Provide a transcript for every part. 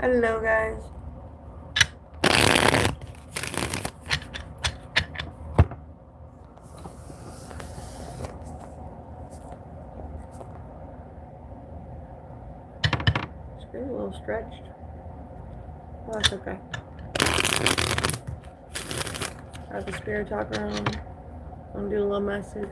Hello, guys. Screen's a little stretched. Oh, that's okay. Got the spirit talker on. I'm gonna do a little message.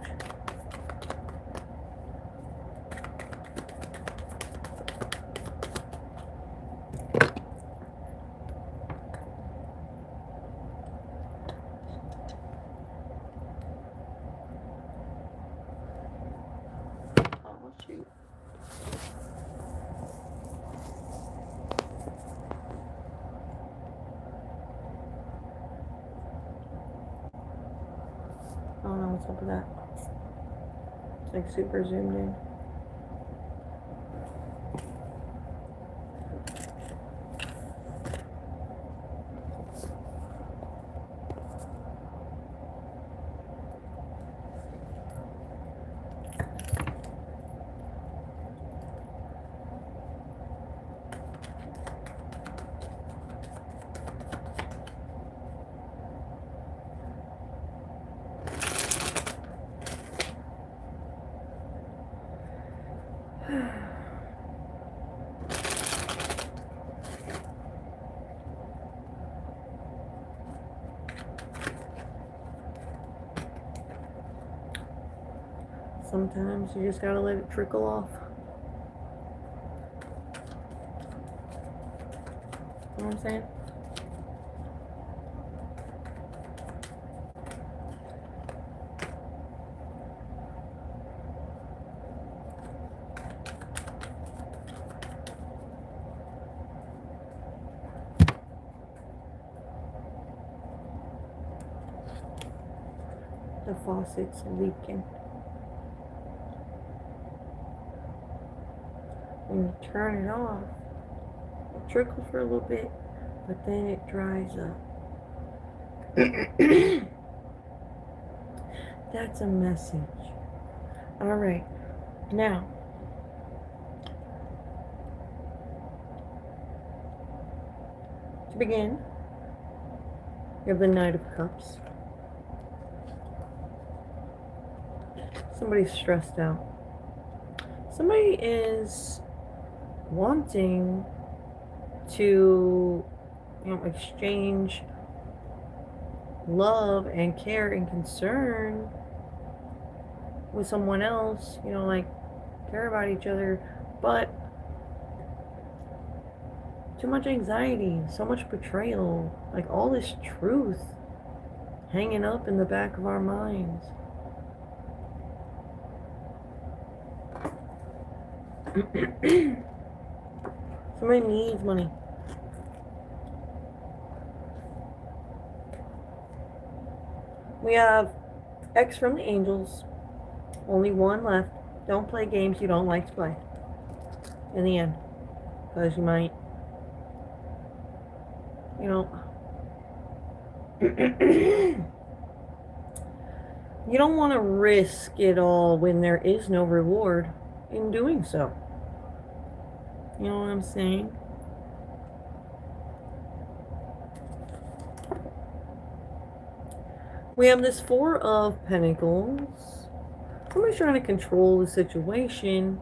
Oh, shoot. I don't know what's up with that. It's like super zoomed in. Sometimes you just gotta let it trickle off. You know what I'm saying? The faucet's leaking. When you turn it off, it trickles for a little bit, but then it dries up. That's a message. Alright, now, to begin, you have the Knight of Cups. Somebody's stressed out. Somebody is wanting to, exchange love and care and concern with someone else, like care about each other, but too much anxiety, so much betrayal, like all this truth hanging up in the back of our minds. Somebody needs money. We have X from the Angels. Only one left. Don't play games you don't like to play. In the end. Because you might, you don't want to risk it all when there is no reward in doing so. You know what I'm saying? We have this Four of Pentacles. Somebody's trying to control the situation.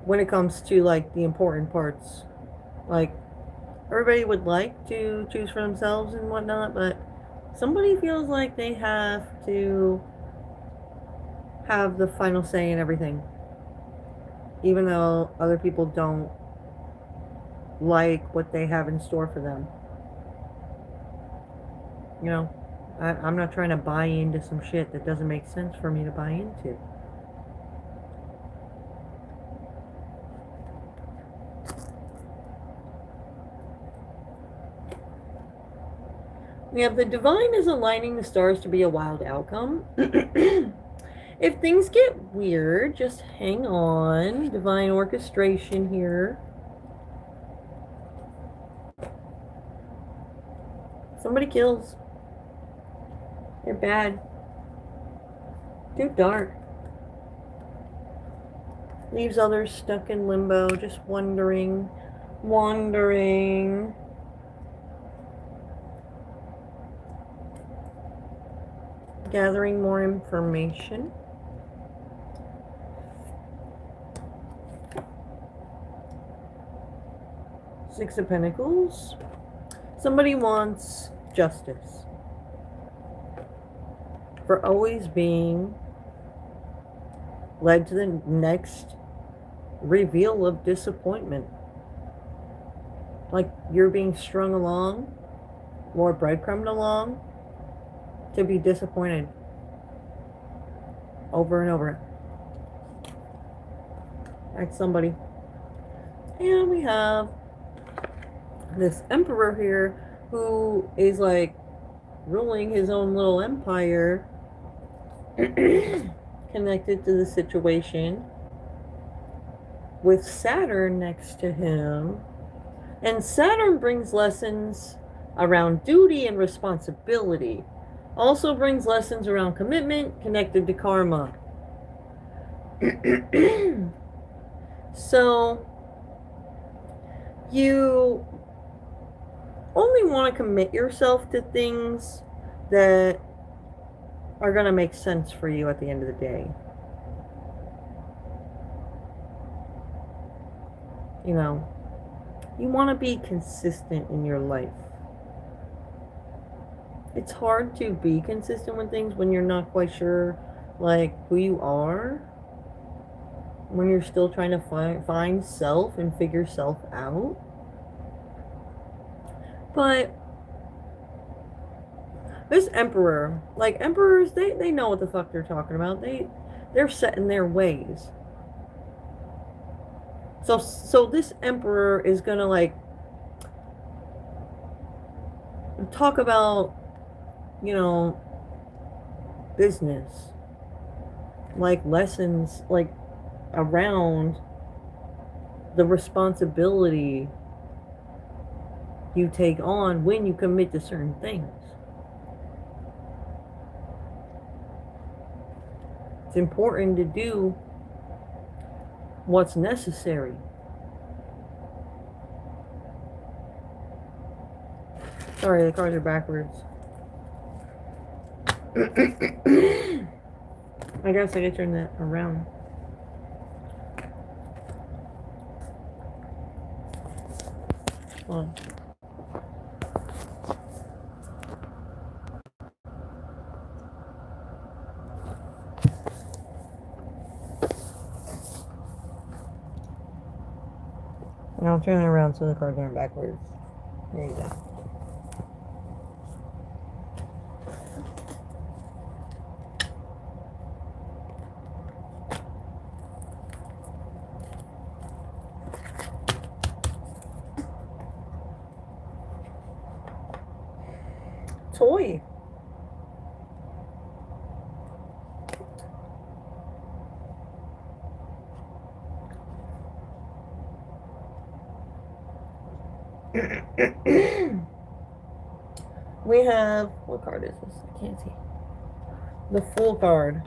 When it comes to, like, the important parts. Like, everybody would like to choose for themselves and whatnot, but somebody feels like they have to have the final say in everything. Even though other people don't like what they have in store for them. I'm not trying to buy into some shit that doesn't make sense for me to buy into. We have the divine is aligning the stars to be a wild outcome. If things get weird, just hang on. Divine orchestration here. Somebody kills. They're bad. Too dark. Leaves others stuck in limbo, just wondering. Gathering more information. Six of Pentacles. Somebody wants justice for always being led to the next reveal of disappointment. Like you're being strung along, or breadcrumbed along, to be disappointed over and over. That's somebody. And we have this emperor here who is like ruling his own little empire connected to the situation with Saturn next to him. And Saturn brings lessons around duty and responsibility. Also brings lessons around commitment connected to karma. So you only want to commit yourself to things that are going to make sense for you at the end of the day. You know, you want to be consistent in your life. It's hard to be consistent with things when you're not quite sure, like, who you are. When you're still trying to find self and figure self out. But this emperor, like emperors, they know what the fuck they're talking about. They're set in their ways. So this emperor is gonna like talk about, you know, business, like lessons, like around the responsibility you take on when you commit to certain things. It's important to do what's necessary. Sorry, the cards are backwards. I guess I could turn that around. Hold on. And I'll turn it around so the cards aren't backwards. There you go. Toy. We have, what card is this? I can't see. The Fool card.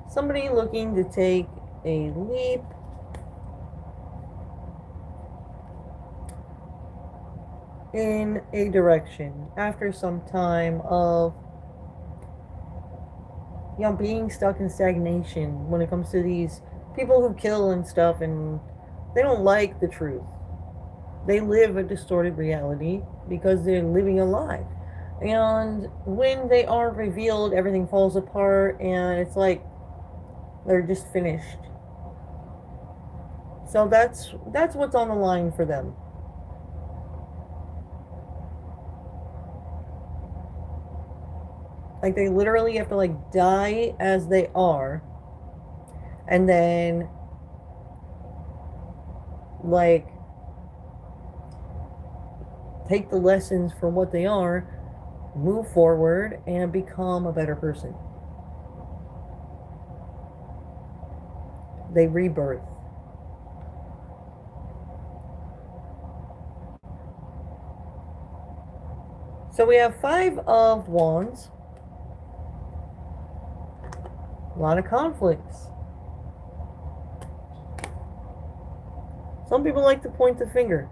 Somebody looking to take a leap in a direction after some time of, you know, being stuck in stagnation when it comes to these people who kill and stuff, and they don't like the truth. They live a distorted reality because they're living a lie. And when they are revealed, everything falls apart and it's like they're just finished. So that's what's on the line for them. Like they literally have to like die as they are, and then like take the lessons for what they are, move forward, and become a better person. They rebirth. So we have 5 of Wands. A lot of conflicts. Some people like to point the finger.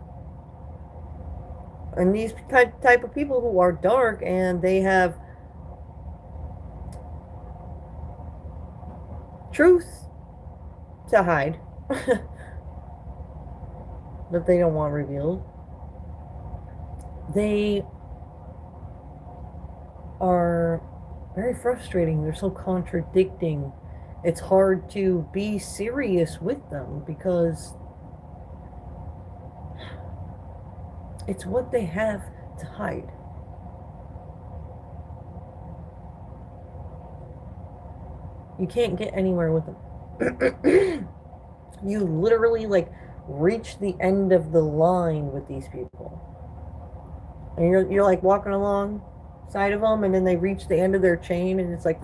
And these type of people who are dark and they have truth to hide that they don't want revealed, they are very frustrating. They're so contradicting. It's hard to be serious with them because it's what they have to hide. You can't get anywhere with them. You literally like reach the end of the line with these people. And you're like walking along side of them, and then they reach the end of their chain, and it's like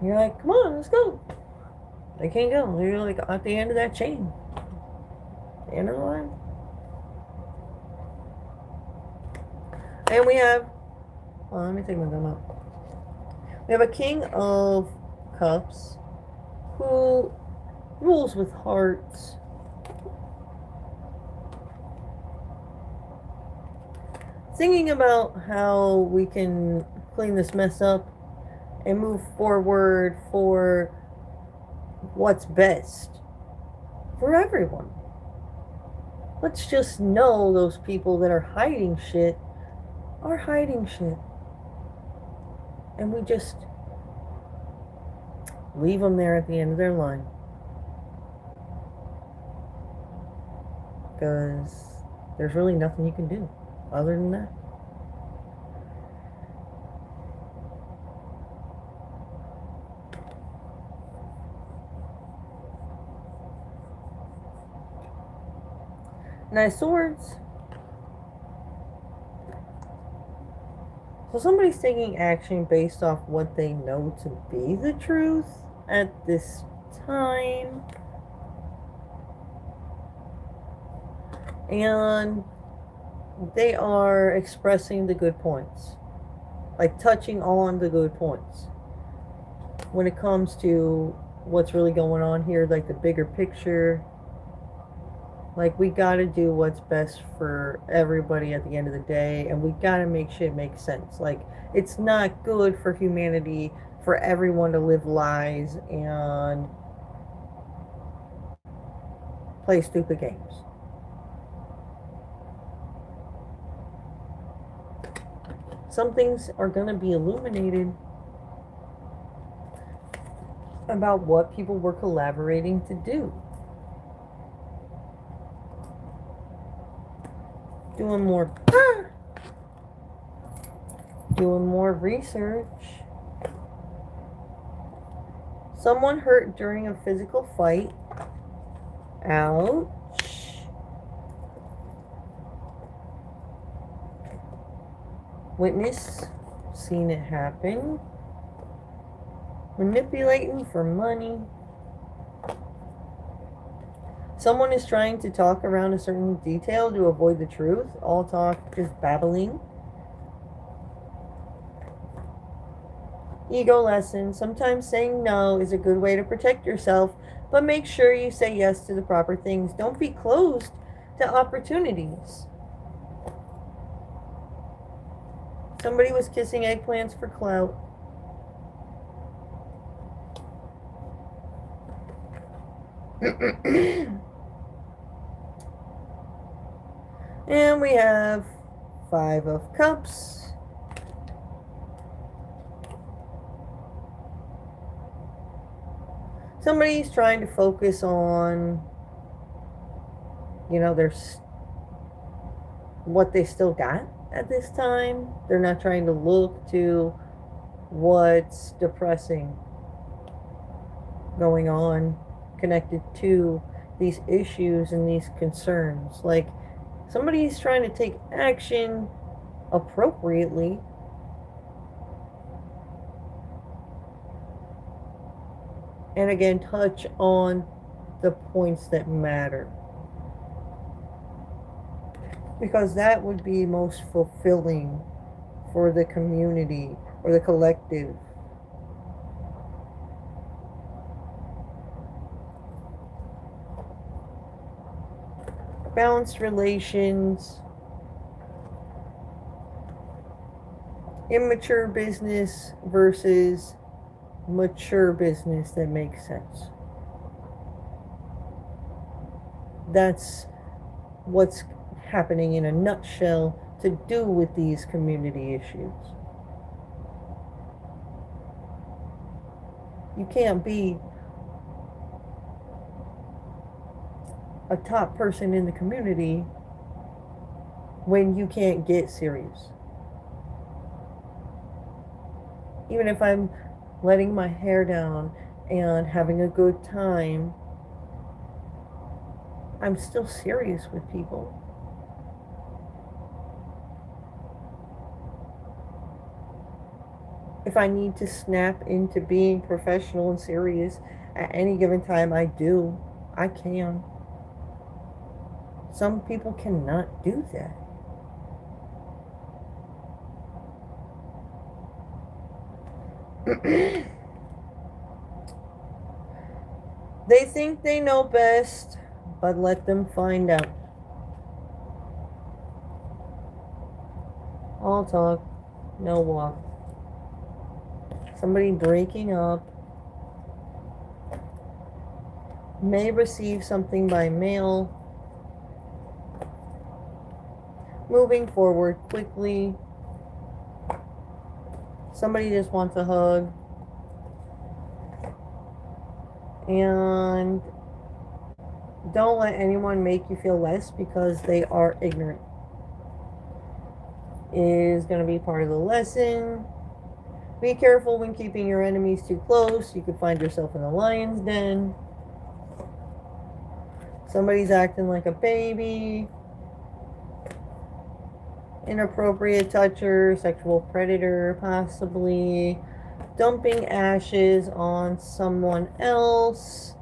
you're like, come on, let's go. They can't go. They're like at the end of that chain. The end of the line. And we have, let me take my gum out. We have a King of Cups who rules with hearts. Thinking about how we can clean this mess up and move forward for what's best for everyone. Let's just know those people that are hiding shit are hiding shit. And we just leave them there at the end of their line. Because there's really nothing you can do other than that. Nine of Swords. So somebody's taking action based off what they know to be the truth at this time. And they are expressing the good points. Like touching on the good points. When it comes to what's really going on here, like the bigger picture. Like, we gotta do what's best for everybody at the end of the day, and we gotta make shit make sense. Like, it's not good for humanity for everyone to live lies and play stupid games. Some things are gonna be illuminated about what people were collaborating to do. Doing more research. Someone hurt during a physical fight. Ouch. Witness seen it happen. Manipulating for money. Someone is trying to talk around a certain detail to avoid the truth. All talk is babbling. Ego lesson. Sometimes saying no is a good way to protect yourself, but make sure you say yes to the proper things. Don't be closed to opportunities. Somebody was kissing eggplants for clout. And we have Five of Cups. Somebody's trying to focus on, there's what they still got at this time. They're not trying to look to what's depressing going on connected to these issues and these concerns. Like, somebody's trying to take action appropriately. And again, touch on the points that matter. Because that would be most fulfilling for the community or the collective. balanced relations, immature business versus mature business that makes sense. That's what's happening in a nutshell to do with these community issues. You can't be a top person in the community when you can't get serious. Even if I'm letting my hair down and having a good time, I'm still serious with people. If I need to snap into being professional and serious at any given time, I do. I can. Some people cannot do that. They think they know best, but let them find out. All talk, no walk. Somebody breaking up may receive something by mail. Moving forward quickly. Somebody just wants a hug. And don't let anyone make you feel less because they are ignorant. Is going to be part of the lesson. Be careful when keeping your enemies too close. You could find yourself in a lion's den. Somebody's acting like a baby. Inappropriate toucher, sexual predator, possibly. Dumping ashes on someone else.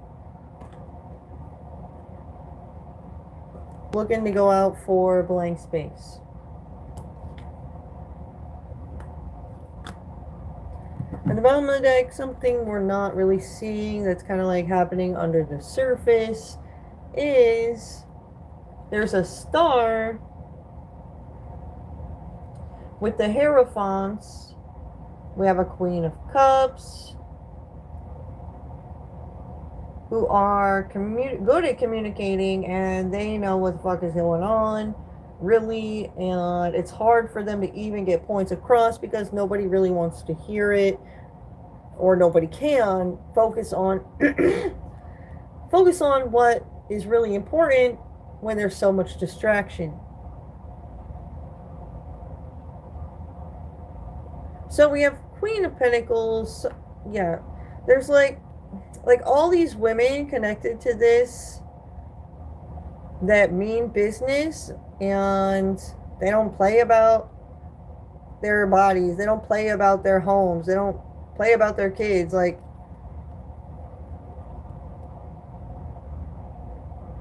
Looking to go out for blank space. At the bottom of the deck, something we're not really seeing that's kind of like happening under the surface is there's a star with the Hierophants. We have a Queen of Cups who are good at communicating, and they know what the fuck is going on, really, and it's hard for them to even get points across because nobody really wants to hear it, or nobody can focus on focus on what is really important when there's so much distraction. So we have Queen of Pentacles. Yeah, there's like all these women connected to this that mean business, and they don't play about their bodies, they don't play about their homes, they don't play about their kids. Like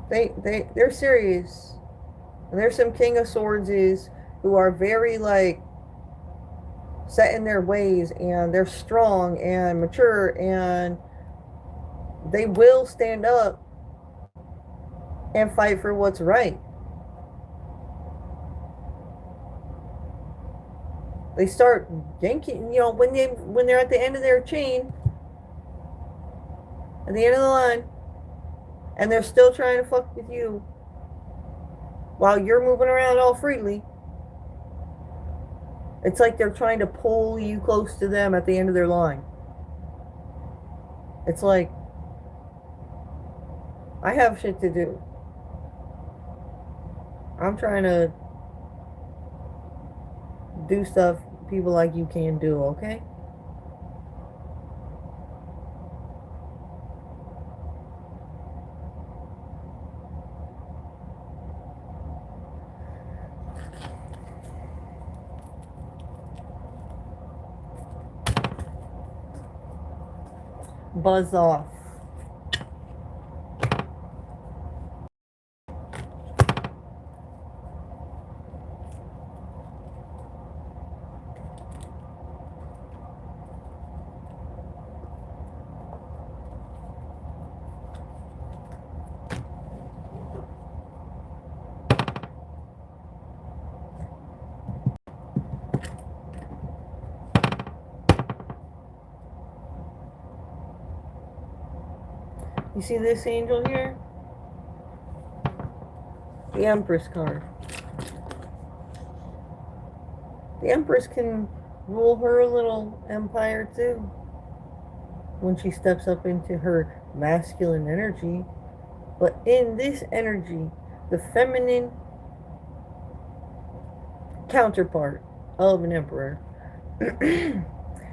they're serious. And there's some King of Swords who are very like set in their ways, and they're strong and mature, and they will stand up and fight for what's right. They start yanking, when they're at the end of their chain, at the end of the line, and they're still trying to fuck with you while you're moving around all freely. It's like they're trying to pull you close to them at the end of their line. It's like, I have shit to do. I'm trying to do stuff people like you can't do, okay? Buzz off. You see this angel here? The Empress card. The Empress can rule her little empire too when she steps up into her masculine energy. But in this energy, the feminine counterpart of an emperor,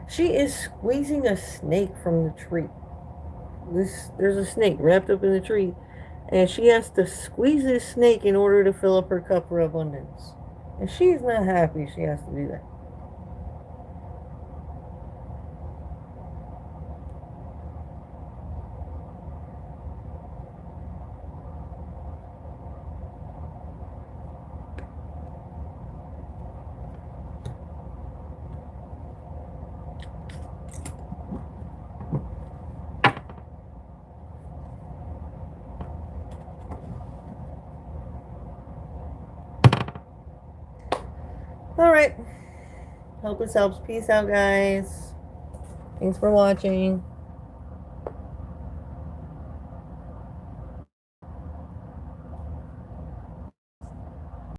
she is squeezing a snake from the tree. There's a snake wrapped up in the tree, and she has to squeeze this snake in order to fill up her cup for abundance. And she's not happy she has to do that. Alright. Hope this helps. Peace out, guys. Thanks for watching.